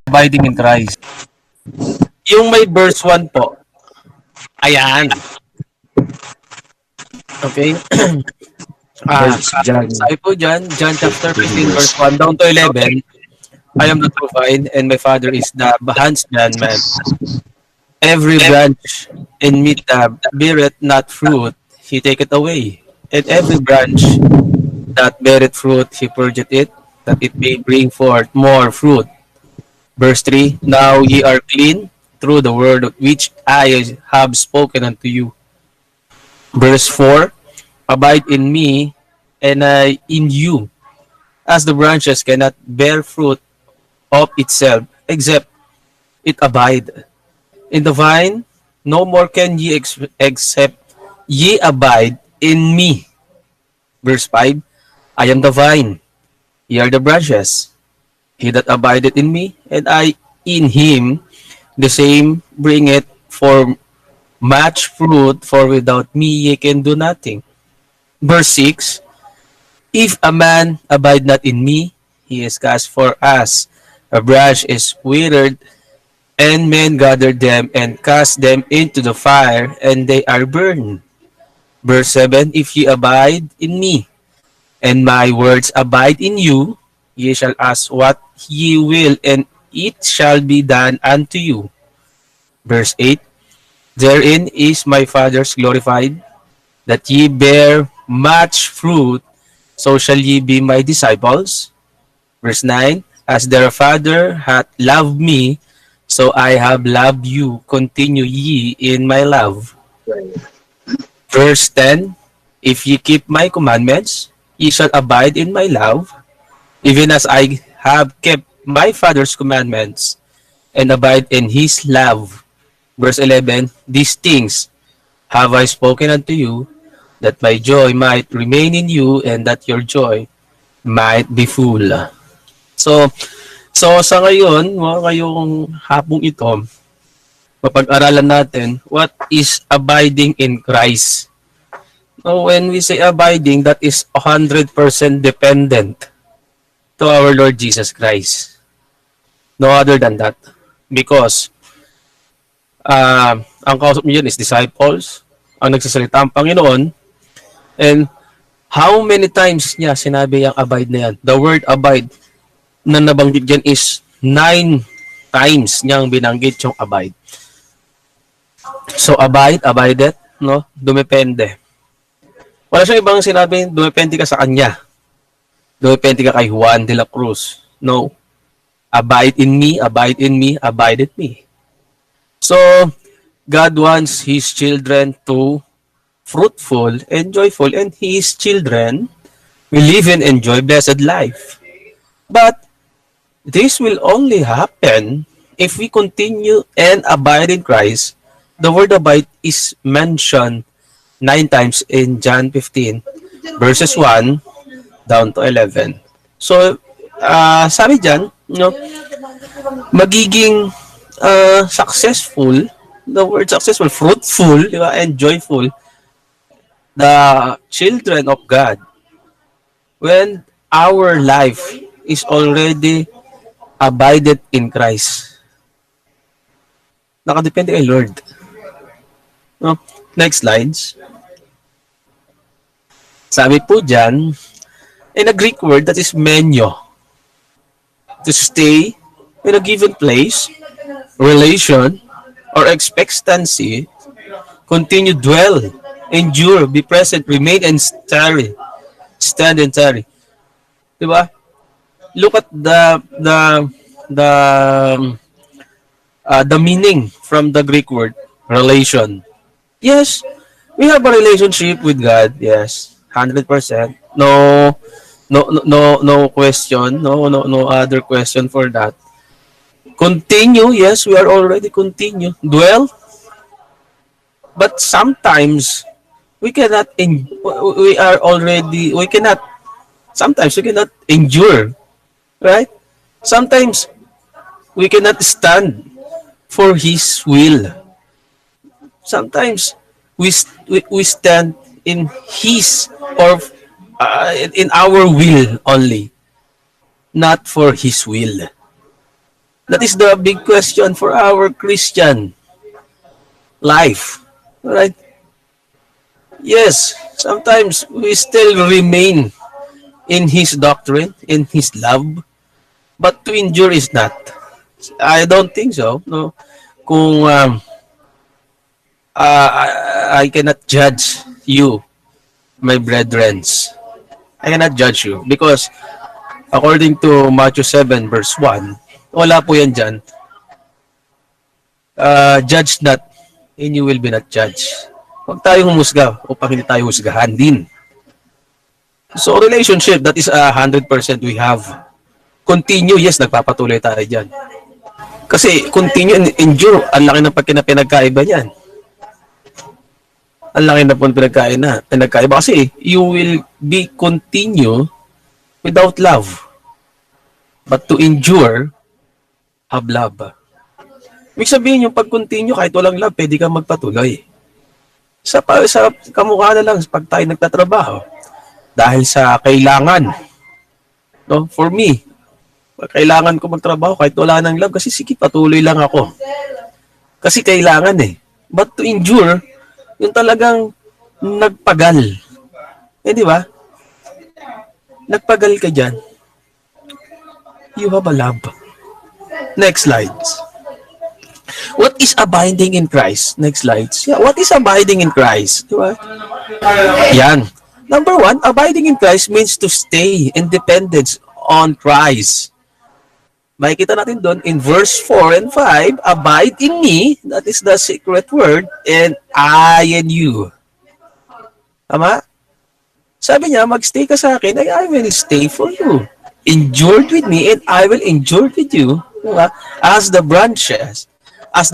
abiding in Christ. Yung may verse 1 po, ayan. Okay? Sabi po dyan, John chapter 15 verse 1 down to 11, I am the true vine and my Father is the husbandman. Every branch in me that beareth not fruit, he taketh away. And every branch that beareth fruit, he purgeth it, that it may bring forth more fruit. Verse 3, now ye are clean through the word which I have spoken unto you. Verse 4, abide in me, and I in you, as the branches cannot bear fruit of itself, except it abide in the vine, no more can ye except ye abide in me. Verse 5, I am the vine, ye are the branches. He that abideth in me, and I in him, the same bringeth for much fruit, for without me ye can do nothing. Verse 6, if a man abide not in me, he is cast for us. A branch is withered, and men gather them and cast them into the fire, and they are burned. Verse 7, if ye abide in me, and my words abide in you, ye shall ask what ye will, and it shall be done unto you. Verse 8, therein is my Father's glorified, that ye bear much fruit, so shall ye be my disciples. Verse 9, as their Father hath loved me, so I have loved you, continue ye in my love. Verse 10, if ye keep my commandments, ye shall abide in my love, even as I have kept my Father's commandments, and abide in his love. Verse 11, these things have I spoken unto you, that my joy might remain in you, and that your joy might be full. So sa ngayon, mga kayong hapong ito, mapag-aralan natin what is abiding in Christ. So when we say abiding, that is 100% dependent to our Lord Jesus Christ. No other than that. Because ang kausap niyo yun is disciples, ang nagsasalita ang Panginoon, and how many times niya sinabi yung abide na yan? The word abide na nabanggit dyan is 9 times niyang binanggit yung abide. So, abideth, no? Dumepende. Wala siyang ibang sinabi, dumepende ka sa kanya. Dumepende ka kay Juan de la Cruz. No. Abide in me, abideth me. So, God wants His children to fruitful and joyful, and His children will live and enjoy blessed life. But this will only happen if we continue and abide in Christ. The word abide is mentioned 9 times in John 15, verses 1 down to 11. So, sabi dyan, magiging successful, the word successful, fruitful, di ba, and joyful, the children of God, when our life is already abided in Christ. Nakadepende kay Lord. No? Next slides. Sabi po dyan, in a Greek word that is menio, to stay in a given place, relation, or expectancy, continue, dwell, endure, be present, remain, and tarry. Stand and tarry. Diba? Look at the meaning from the Greek word relation. Yes, we have a relationship with God. Yes, 100%. No question. No other question for that. Continue. Yes, we are already continue. Dwell. But sometimes we cannot. Sometimes we cannot endure. Right? Sometimes we cannot stand for His will. Sometimes we stand in His or in our will only, not for His will. That is the big question for our Christian life. Right? Yes, sometimes we still remain in His doctrine, in His love, but to endure is not. I don't think so. No, kung I cannot judge you, my brethrens. I cannot judge you because according to Matthew 7 verse 1, wala po yan dyan. Judge not and you will be not judged. Huwag tayong humusga upang hindi tayo husgahan din. So relationship, that is 100% we have. Continue, yes, nagpapatuloy tayo dyan. Kasi continue and endure, ang laki ng pinagkaiba niyan. Ang laki na po pinagkaiba kasi you will be continue without love. But to endure, have love. Ibig sabihin yung pag-continue kahit walang love, pwede kang magpatuloy. Sa kamukha na lang pag tayo nagtatrabaho. Dahil sa kailangan. No? For me, kailangan ko magtrabaho kahit wala nang love kasi sige, patuloy lang ako. Kasi kailangan eh. But to endure, yung talagang nagpagal. Di ba? Nagpagal ka dyan. You have a love. Next slides. What is abiding in Christ? Next slides. Yeah, what is abiding in Christ? Diba? Yan. Number 1, abiding in Christ means to stay in dependence on Christ. Makikita natin doon in verse 4 and 5, abide in me, that is the secret word, and I in you. Tama? Sabi niya, magstay ka sa akin, and I will stay for you. Endure with me, and I will endure with you. Diba? As the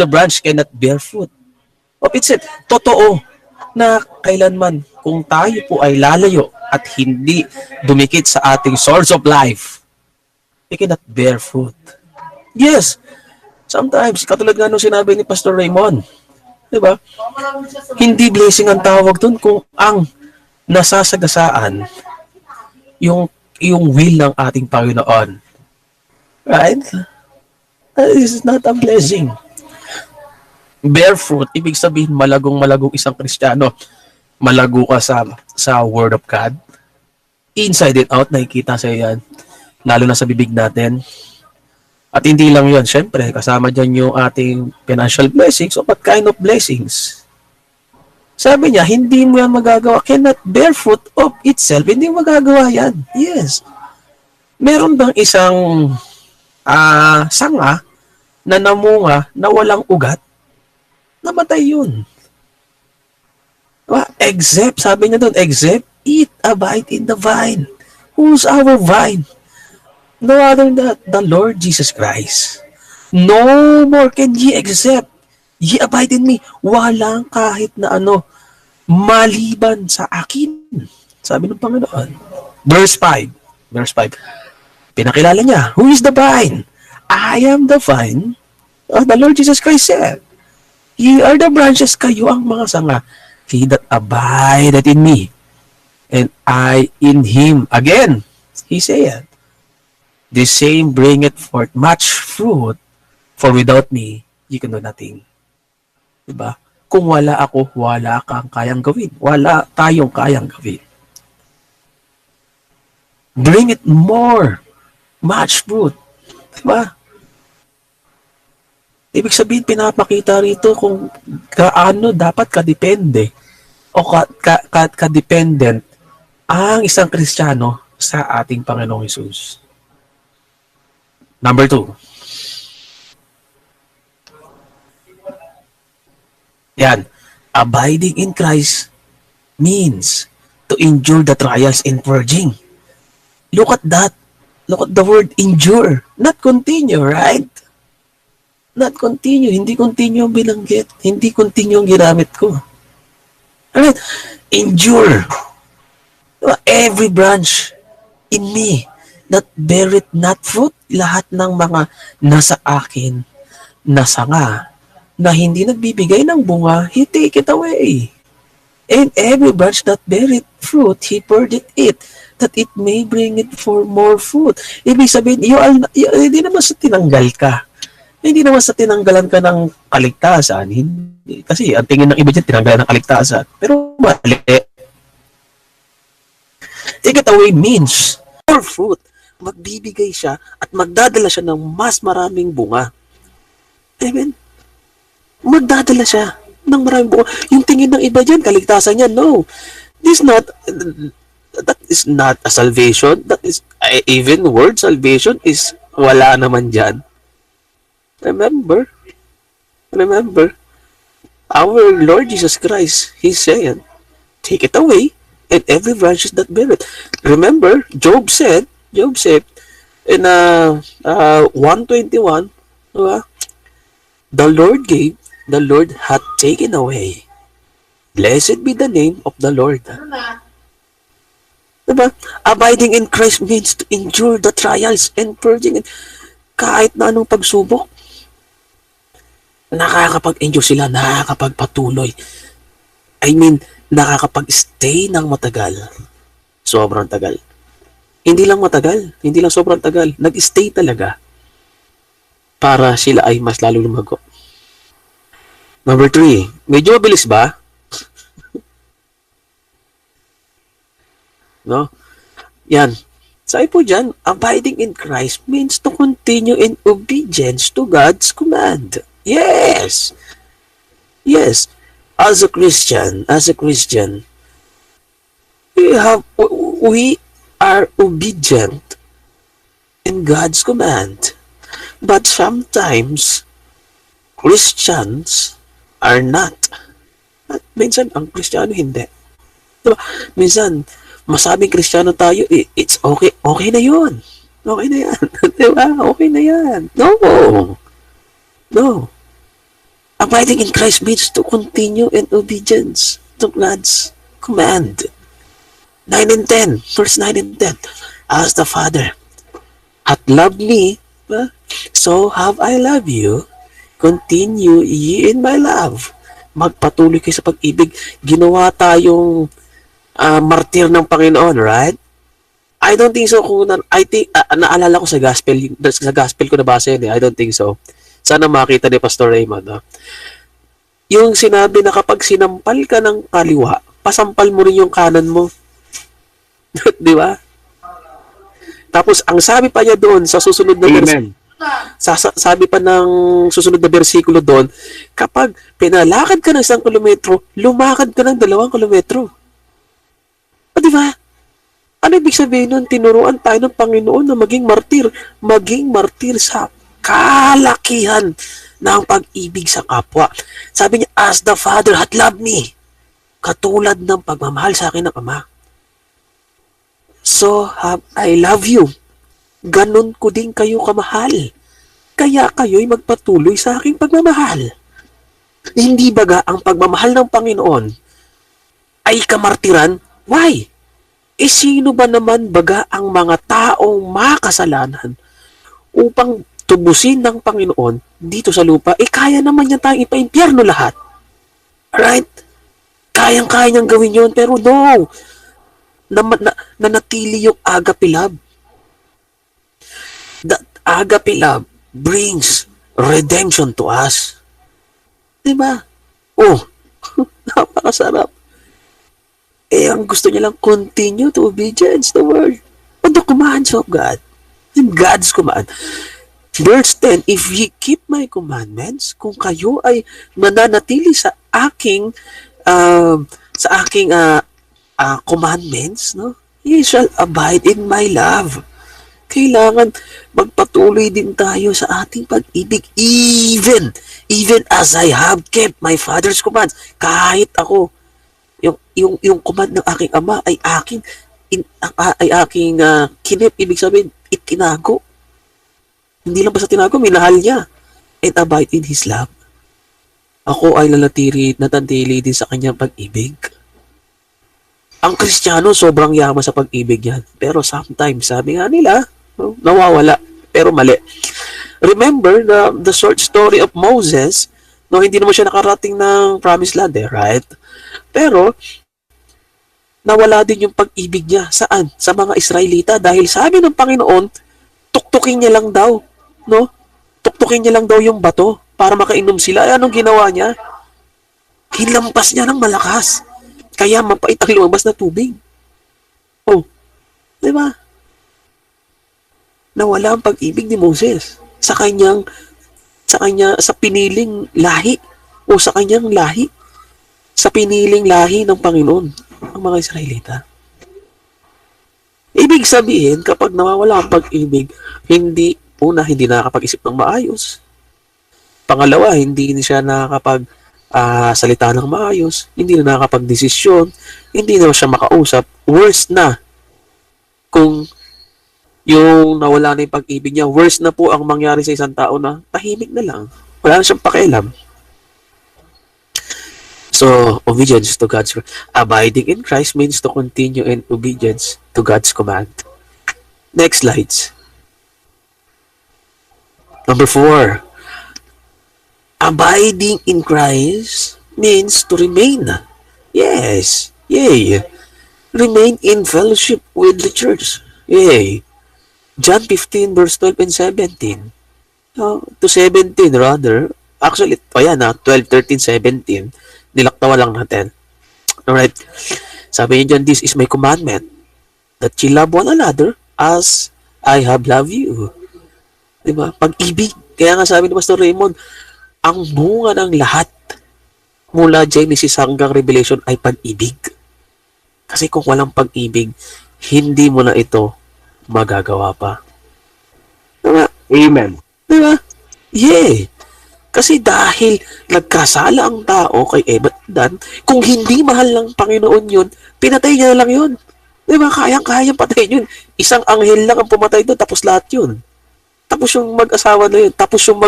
branch cannot bear fruit. Of itself, totoo na kailanman kung tayo po ay lalayo at hindi dumikit sa ating source of life, we cannot bear fruit. Yes, sometimes, katulad nga nung sinabi ni Pastor Raymond, di ba? Hindi blessing ang tawag dun kung ang nasasagasaan yung will ng ating Panginoon. Right? This is not a blessing. Bear fruit, ibig sabihin malagong isang Kristiyano. Malago ka sa Word of God. Inside and out, nakikita sa yan. Lalo na sa bibig natin. At hindi lang yun, syempre, kasama dyan yung ating financial blessings. So, what kind of blessings? Sabi niya, hindi mo yan magagawa. Cannot bear fruit of itself. Hindi mo magagawa yan. Yes. Meron bang isang sanga na namunga na walang ugat? Namatay yun. Except, sabi niya doon, except it abide in the vine. Who's our vine? No other than the Lord Jesus Christ. No more can ye except ye abide in me. Walang kahit na maliban sa akin. Sabi ng Panginoon. Verse 5. Pinakilala niya, who is the vine? I am the vine. The Lord Jesus Christ said, ye are the branches, kayo ang mga sanga. He that abideth in me, and I in him. Again, he said, the same bringeth forth much fruit, for without me, you can do nothing. Diba? Kung wala ako, wala kang kayang gawin. Wala tayong kayang gawin. Bring it more, much fruit. Diba? Ibig sabihin, pinapakita rito kung kaano dapat kadepende o kadependent ang isang Kristiyano sa ating Panginoong Hesus. Number 2. Yan. Abiding in Christ means to endure the trials and purging. Look at that. Look at the word endure. Not continue, right? Not continue. Hindi continue ang binanggit. Hindi continue ang ginamit ko. Alright? Endure. Every branch in me that beareth not fruit, lahat ng mga nasa akin na sanga na hindi nagbibigay ng bunga, he take it away. And every branch that beareth fruit, he purgeth it, that it may bring it for more fruit. Ibig sabihin, hindi naman sa tinanggal ka. Hindi naman sa tinanggalan ka ng kaligtasan. Hindi. Kasi ang tingin ng iba dyan, tinanggalan ng kaligtasan. Pero mali. Take it away means more fruit. Magbibigay siya at magdadala siya ng mas maraming bunga. Amen? Magdadala siya ng maraming bunga. Yung tingin ng iba dyan, kaligtasan niya, no. That is not a salvation. That is, even word salvation is wala naman dyan. Remember, our Lord Jesus Christ, He's saying, take it away, and every branch that bear it. Remember, Job said in 121, diba? The Lord gave, the Lord hath taken away. Blessed be the name of the Lord. Diba? Abiding in Christ means to endure the trials and purging it. Kahit na anong pagsubok, nakakapag-endure sila, nakakapagpatuloy. I mean, nakakapag-stay ng matagal. Sobrang tagal. Hindi lang matagal, hindi lang sobrang tagal. Nag-stay talaga para sila ay mas lalo lumago. Number 3, medyo mabilis ba? No? Yan. Sabi po dyan, abiding in Christ means to continue in obedience to God's command. Yes! Yes. As a Christian, we are obedient in God's command. But sometimes, Christians are not. At minsan, ang Kristiyano hindi. Diba? Minsan, masabing Kristiyano tayo, it's okay. Okay na yun. Okay na yan. Diba? Okay na yan. No. Abiding in Christ means to continue in obedience to God's command. 9 and 10. Verse 9 and 10. As the Father hath loved me, so have I loved you. Continue ye in my love. Magpatuloy kayo sa pag-ibig. Ginawa tayong martir ng Panginoon, right? I don't think so. Naalala ko sa gospel ko nabasa yun eh. I don't think so. Sana makita ni Pastor Raymond. Yung sinabi na kapag sinampal ka ng kaliwa, pasampal mo rin yung kanan mo. Di ba? Tapos, ang sabi pa niya doon sa susunod na sabi pa ng susunod na bersikulo doon, kapag pinalakad ka ng 1 kilometro, lumakad ka ng 2 kilometro. O, di ba? Ano ibig sabihin nun? Tinuruan tayo ng Panginoon na maging martir sa kalakihan ng pag-ibig sa kapwa. Sabi niya, as the Father hath loved me, katulad ng pagmamahal sa akin ng Ama, so have I love you. Ganon ko din kayo kamahal. Kaya kayo'y magpatuloy sa aking pagmamahal. Hindi baga ang pagmamahal ng Panginoon ay kamartiran? Why? Sino ba naman baga ang mga taong makasalanan upang tubusin ng Panginoon dito sa lupa? Kaya naman niya tayong ipaimpyerno lahat. Right? Kayang-kaya niyang gawin yun, pero no. Nanatili yung agape love. That agape love brings redemption to us. Diba? Napakasarap. Ang gusto niya lang, continue to obedience the word. On the commands of God. In God's command. Verse 10, if ye keep my commandments, kung kayo ay mananatili sa aking commandments, no? Ye shall abide in my love. Kailangan magpatuloy din tayo sa ating pag-ibig, even as I have kept my Father's commands. Kahit ako, yung command ng aking Ama ay aking kinip, ibig sabihin, itinago. Hindi lang basta tinago, minahal niya. And abide in His love. Ako ay natantili din sa kanyang pag-ibig. Ang Kristiyano, sobrang yaman sa pag-ibig yan. Pero sometimes, sabi nga nila, nawawala. Pero mali. Remember the short story of Moses, hindi naman siya nakarating ng promised land, right? Pero, nawala din yung pag-ibig niya. Saan? Sa mga Israelita. Dahil sabi ng Panginoon, tuktukin niya lang daw. No? Tuktukin niya lang daw yung bato para makainom sila. Ay, anong ginawa niya? Hinlampas niya ng malakas. Kaya mapait ang lumabas na tubig. Oh, di ba? Nawala ang pag-ibig ni Moses sa piniling lahi o sa kanyang lahi, sa piniling lahi ng Panginoon, ang mga Israelita. Ibig sabihin, kapag nawawala ang pag-ibig, hindi nakakapag-isip ng maayos. Pangalawa, hindi siya nakakapag salita ng maayos, hindi na nakakapag-desisyon, hindi na siya makausap. Worse na kung yung nawala na yung pag-ibig niya, worse na po ang mangyari sa isang tao na tahimik na lang. Wala na siyang pakialam. So, obedience to God's word. Abiding in Christ means to continue in obedience to God's command. Next slides. Number 4. Abiding in Christ means to remain. Yes. Yay. Remain in fellowship with the church. Yay. John 15 verse 12 and 17. To 17 rather. Actually, 12, 13, 17. Nilaktawa lang natin. Alright. Sabi niya dyan, this is my commandment, that you love one another as I have loved you. Diba? Pag-ibig. Kaya nga sabi ni Pastor Raymond, ang bunga ng lahat mula Genesis hanggang Revelation ay pag-ibig. Kasi kung walang pag-ibig, hindi mo na ito magagawa pa. Diba? Amen. Diba? Yeah. Kasi dahil nagkasala ang tao kay Eva at Dan, kung hindi mahal ng Panginoon yun, pinatay niya na lang yun. Diba? Kayang-kayang patayin yun. Isang anghel lang ang pumatay doon, tapos lahat yun. Tapos yung mag-asawa na yun. Tapos yung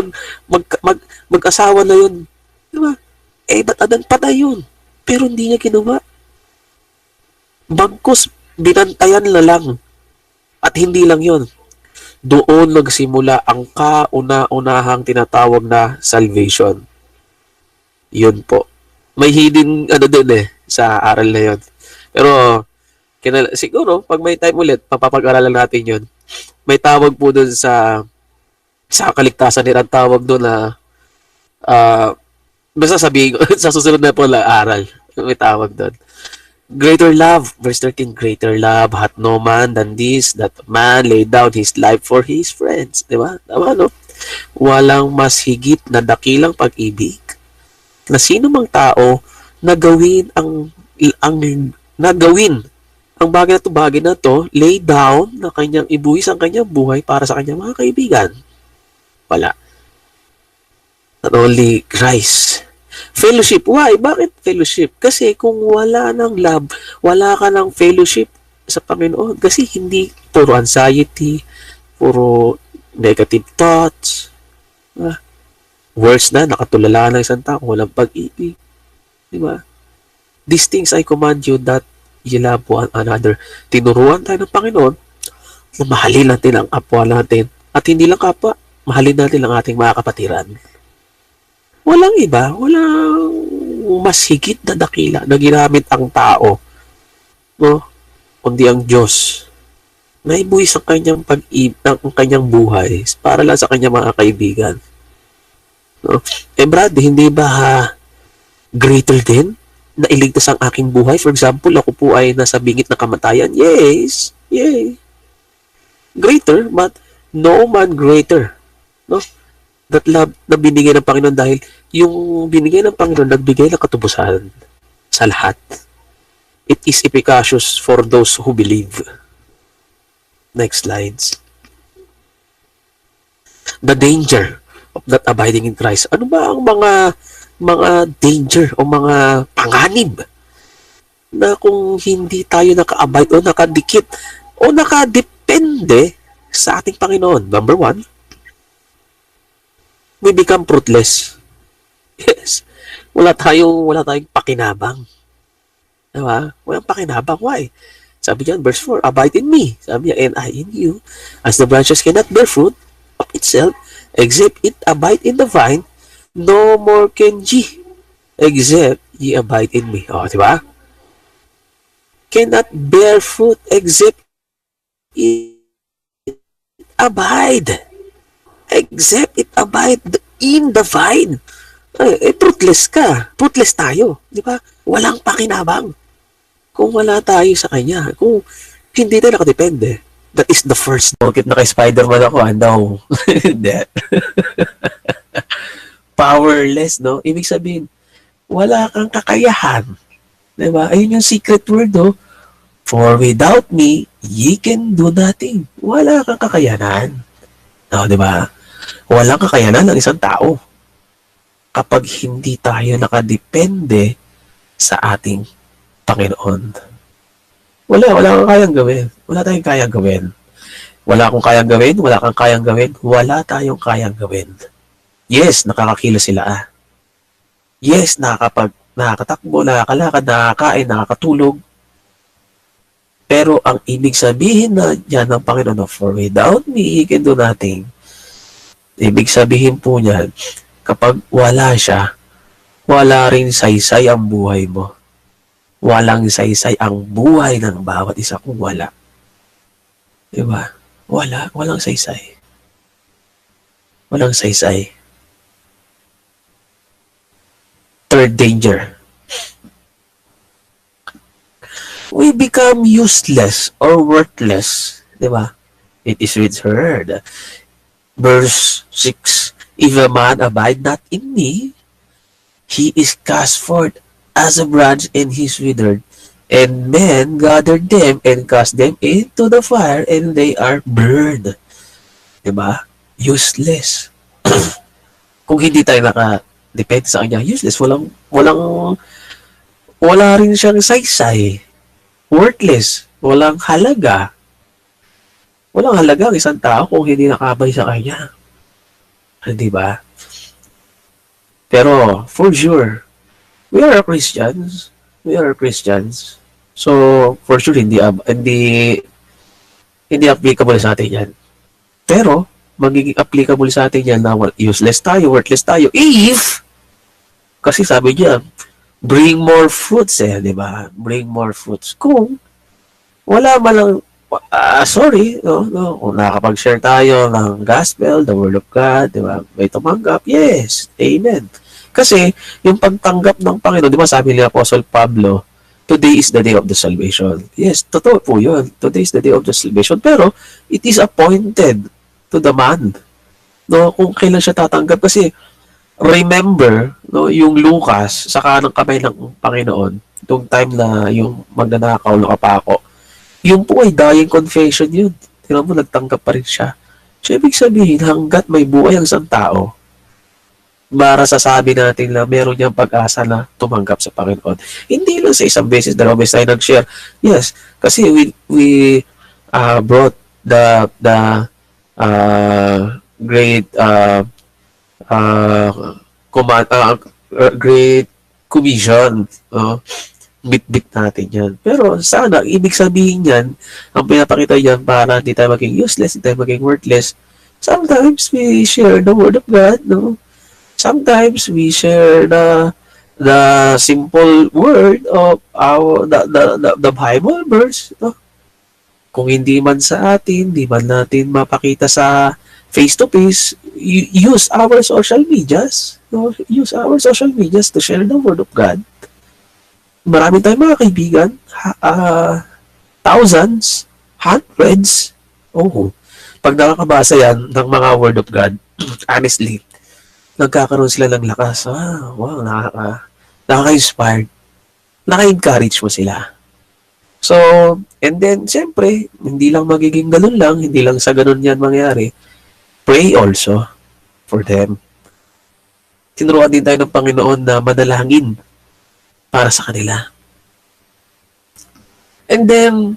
mag-asawa na yun. Diba? Eva at Dan, patay yun. Pero hindi niya ginawa. Bagkus, binantayan na lang. At hindi lang yun. Doon nagsimula ang kauna-unahang tinatawag na salvation. Yun po. May hidden doon sa aral na yun. Pero siguro, pag may time ulit, papapag-aralan natin yun. May tawag po doon sa kaligtasan nila, tawag doon na basta sabihin ko, sa susunod na po na aral, may tawag doon. Greater love, verse 13, greater love hath no man than this, that man laid down his life for his friends. Diba? Tama, no? Walang mas higit na dakilang pag-ibig na sino mang tao na gawin ang bagay na to, lay down na kanyang ibuwis ang kanyang buhay para sa kanyang mga kaibigan. Wala. Not only Christ. Fellowship. Why? Bakit fellowship? Kasi kung wala ng love, wala ka ng fellowship sa Panginoon. Kasi hindi puro anxiety, puro negative thoughts. Worse na, nakatulala ng isang tao, walang pag-ibig. Diba? These things I command you that you love one another. Tinuruan tayo ng Panginoon na mahalin natin ang kapwa natin. At hindi lang kapwa, mahalin natin ang ating mga kapatiran. Walang iba, walang mas higit na dakila na ginamit ang tao, no? Kundi ang Diyos. Naibuwis ang kanyang ang kanyang buhay para lang sa kanyang mga kaibigan. No? Brad, hindi ba greater din na iligtas ang aking buhay? For example, ako po ay nasa bingit ng kamatayan. Yes, yay. Greater, but no man greater. No? That love na binigay ng Panginoon dahil yung binigay ng Panginoon nagbigay ng katubusan sa lahat. It is efficacious for those who believe. Next slides. The danger of not abiding in Christ. Ano ba ang mga danger o mga panganib na kung hindi tayo naka-abide o nakadikit o nakadepende sa ating Panginoon? Number 1, we become fruitless. Yes. Wala tayong pakinabang. Diba? Walang pakinabang. Why? Sabi niyan, verse 4, abide in me. Sabi niya, and I in you. As the branches cannot bear fruit of itself, except it abide in the vine, no more can ye, except ye abide in me. O, diba? Cannot bear fruit except it abide. except it abide in the vine. Fruitless ka. Fruitless tayo. Di ba? Walang pakinabang. Kung wala tayo sa Kanya. Kung hindi tayo nakadepende. That is the first. Bakit naka-Spider-Man ako, no. Hindi. Powerless, no? Ibig sabihin, wala kang kakayahan. Diba? Ayun yung secret word, no? For without me, ye can do nothing. Wala kang kakayanan. No, diba? Walang kakayanan ng isang tao kapag hindi tayo nakadepende sa ating Panginoon. Wala kang kayang gawin. Wala tayong kayang gawin. Wala akong kayang gawin, wala kang kayang gawin, wala tayong kayang gawin. Yes, nakakakilos sila. Yes, nakakatakbo, nakakalakad, nakakain, nakakatulog. Pero ang ibig sabihin na yan ng Panginoon, for without me, he can do nothing. Ibig sabihin po niyan, kapag wala siya, wala rin saysay ang buhay mo. Walang saysay ang buhay ng bawat isa kung wala. Diba? Walang saysay. Walang saysay. Third danger. We become useless or worthless. Diba? It is heard. Verse 6, if a man abide not in me, he is cast forth as a branch and he is withered. And men gather them and cast them into the fire and they are burned. Diba? Useless. Kung hindi tayo naka-depende sa kanya, useless. Wala rin siyang saysay. Worthless. Walang halaga. Walang halaga ang isang tao kung hindi nakabay sa kanya. Di ba? Pero, for sure, we are Christians. We are Christians. So, for sure, hindi applicable sa atin yan. Pero, magiging applicable sa atin yan na useless tayo, worthless tayo, if, kasi sabi niya, bring more fruits di ba? Bring more fruits. Kung wala man lang, kung nakakapag-share tayo ng gospel, the word of God, di ba? May tumanggap, yes, amen. Kasi, yung pagtanggap ng Panginoon, di ba sabi ni Apostle Pablo, today is the day of the salvation. Yes, totoo po yun. Today is the day of the salvation. Pero, it is appointed to the man. No, kung kailan siya tatanggap. Kasi, remember, no, yung Lucas, sa kanang kamay ng Panginoon, itong time na yung magnanakaw, nakapako, yung po ay dying confession yun. Tingnan mo, nagtanggap pa rin siya. So, ibig sabihin, hanggat may buhay ang isang tao, para sasabi natin na meron niyang pag-asa na tumanggap sa Panginoon. Hindi lang sa isang beses, dalawang beses tayo nag-share. Yes, kasi we brought the great great commission. Bit-bit natin yan. Pero sana, ibig sabihin yan, ang pinapakita yan para hindi tayo maging useless, hindi tayo maging worthless. Sometimes we share the word of God, no? Sometimes we share the simple word of the Bible verse, no? Kung hindi man sa atin, hindi man natin mapakita sa face-to-face, use our social medias, no? Use our social medias to share the word of God. Marami tayong mga kaibigan, thousands, hundreds. Pag nakakabasa yan ng mga word of God, honestly, nagkakaroon sila ng lakas. Wow, nakaka-inspired. Naka-encourage mo sila. So, and then, siyempre, hindi lang magiging ganun lang, hindi lang sa ganun yan mangyari. Pray also for them. Tinuruan din tayo ng Panginoon na manalangin para sa kanila. And then,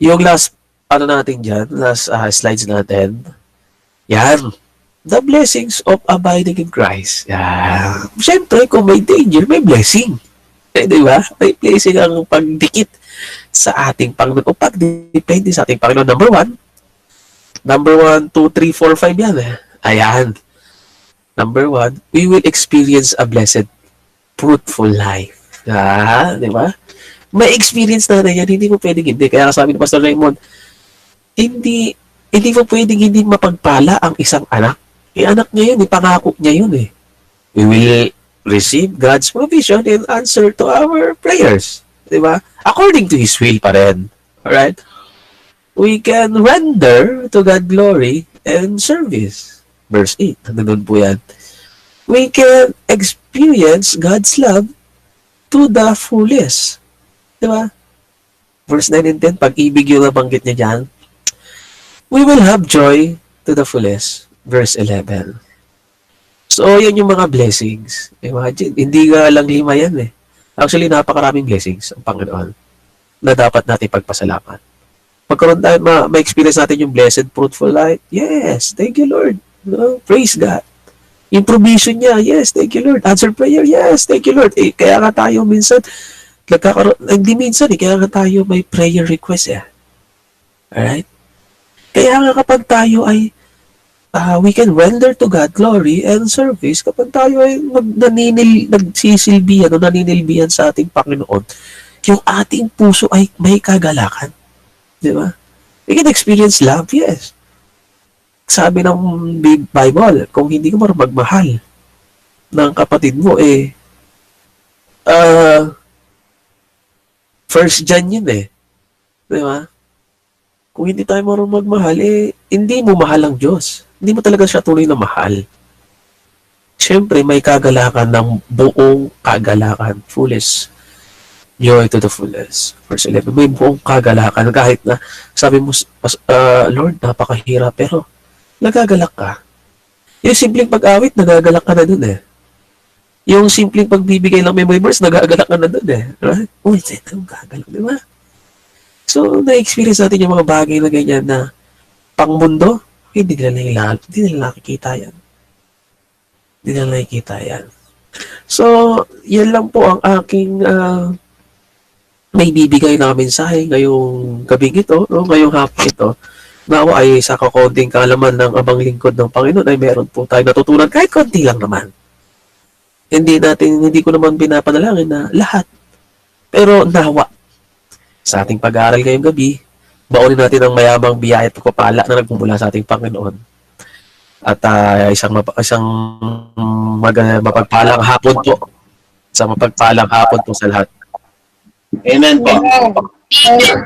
yung last, last slides natin, yan, the blessings of abiding in Christ. Yan. Siyempre, kung may danger, may blessing. Di ba? May blessing ang pagdikit sa ating Panginoon o pagdepende sa ating Panginoon. Number 1, 2, 3, 4, 5 yan. Ayan. Number 1, we will experience a blessed fruitful life. Di ba? May experience natin yan, hindi mo pwedeng hindi. Kaya sabi ni Pastor Raymond, hindi Hindi po pwedeng hindi mapagpala ang isang anak. Anak niya yun, pangako niya yun eh. We will receive God's provision and answer to our prayers. Diba? According to His will pa rin. Alright? We can render to God glory and service. Verse 8. Nandun po yan. We can experience God's love to the fullest. Diba? Verse 9 and 10, pag-ibig yung nabanggit niya dyan. We will have joy to the fullest. Verse 11. So, yan yung mga blessings. Imagine, hindi nga lang 5 yan eh. Actually, napakaraming blessings ang Panginoon na dapat natin pagpasalamat. Pagkaroon tayo, ma-experience natin yung blessed, fruitful life. Yes, thank you, Lord. No? Praise God. Yung provision niya, yes, thank you, Lord. Answer prayer, yes, thank you, Lord. Kaya nga tayo minsan, hindi minsan kaya nga tayo may prayer request eh. Alright? Kaya nga kapag tayo ay we can render to God glory and service kapag tayo ay nagsisilbihan o naninilbihan sa ating Panginoon, yung ating puso ay may kagalakan. Di ba? We can experience love, yes. Sabi ng Bible, kung hindi ka marunong magmahal ng kapatid mo, First John yun eh. Di ba? Kung hindi tayo marunong magmahal, hindi mo mahal ang Diyos. Hindi mo talaga siya tuloy na mahal. Siyempre, may kagalakan ng buong kagalakan. Fullest. Joy to the fullest. Verse 11, may buong kagalakan. Kahit na sabi mo, Lord, napakahirap, pero nagagalak ka. Yung simpleng pag-awit, nagagalak ka na dun eh. Yung simpleng pagbibigay ng memory verse, nagagalak ka na dun eh. Right? Uy, ang gagalak, di ba? So, na-experience natin yung mga bagay na ganyan na pangmundo, hindi nila nakikita yan. Hindi nila nakikita yan. So, yan lang po ang aking may bibigay na mensahe ngayong gabing ito, no? Ngayong hapon ito. Nawa ay sa kakonting kaalaman ng abang lingkod ng Panginoon ay meron po tayo natutunan kahit konti lang naman. Hindi ko naman pinapanalangin na lahat. Pero nawa sa ating pag-aaral ngayong gabi, baunin natin ang mayamang biyaya at pagpapala na nagmumula sa ating Panginoon. At mapagpalang hapon po. Sa mapagpalang hapon po sa lahat. Amen po. Amen.